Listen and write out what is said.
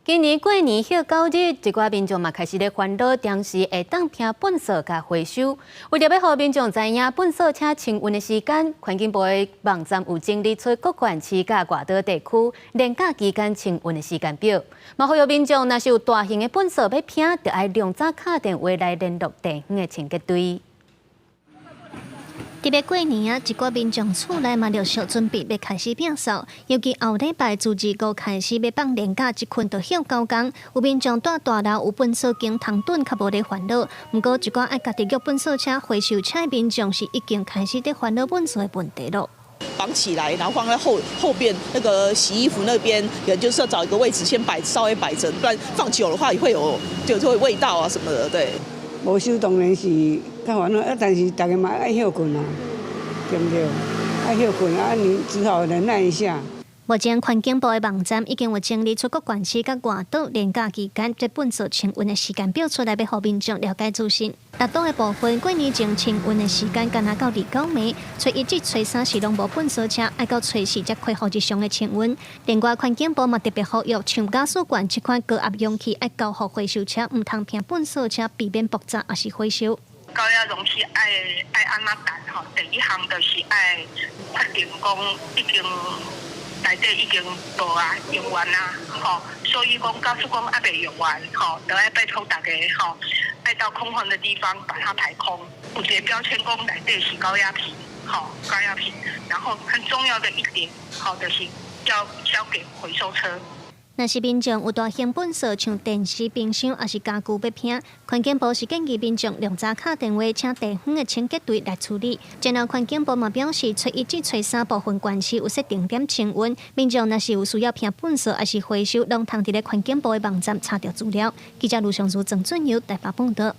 今年过年休9日，一寡民众嘛开始咧烦恼，当时会当拼粪扫甲回收。为了要让民众知影粪扫车清运的时间，环境部的网站有整理出各县市甲外岛地区连假期间清运的时间表。嘛，呼吁民众若是有大型的粪扫要拼，就要量早敲电话来联络地方的清洁队。特别过年啊，一寡民众厝内嘛，陆续准备要开始摒扫。尤其后礼拜自2号开始要放年假，一困就休9天。有民众住大楼有粪扫间通顿，较无咧烦恼。不过，一寡爱家己约粪扫车、回收车的民众是已经开始在烦恼粪扫的问题了。绑起来，然后放在后边那个洗衣服那边，也就是要找一个位置先稍微摆正，不然放久的话也会有就会味道啊什么的，对。无收当然是较烦恼，但是大家嘛爱休困啊，对不对？爱休困啊，你只好忍耐一下。目前环境部的网站已经有整理出各县市甲外岛连假期间在粪扫清运的时间表出来，要让民众了解资讯。大岛的部分过年前清运的时间，干那到29暝，初1至初3是拢无粪扫车，爱到初4才恢复日常的清运。另外，环境部嘛特别呼吁，像加速管这款高压容器爱交互回收车，唔通拼粪扫车，避免爆炸也是回收。高压容器爱安怎办吼？第一项就是爱确定讲已经内底已经无啊用完啊，吼，所以讲假使讲还未用完，吼，就要拜托大家吼，爱到空旷的地方把它排空。有一个标签讲内底是高压品，吼，高压品。然后很重要的一点，好，就是要交给回收车。若是民众有大型粪扫，像电视、冰箱，还是家具要拼，环境部是建议民众量早敲电话，请地方的清洁队来处理。然后环境部嘛表示，初1至初3部分县市有设定点清运，民众若是有需要拼粪扫，还是回收，拢通伫咧环境部的网站查到资料。记者卢尚书、郑俊尧台北报道。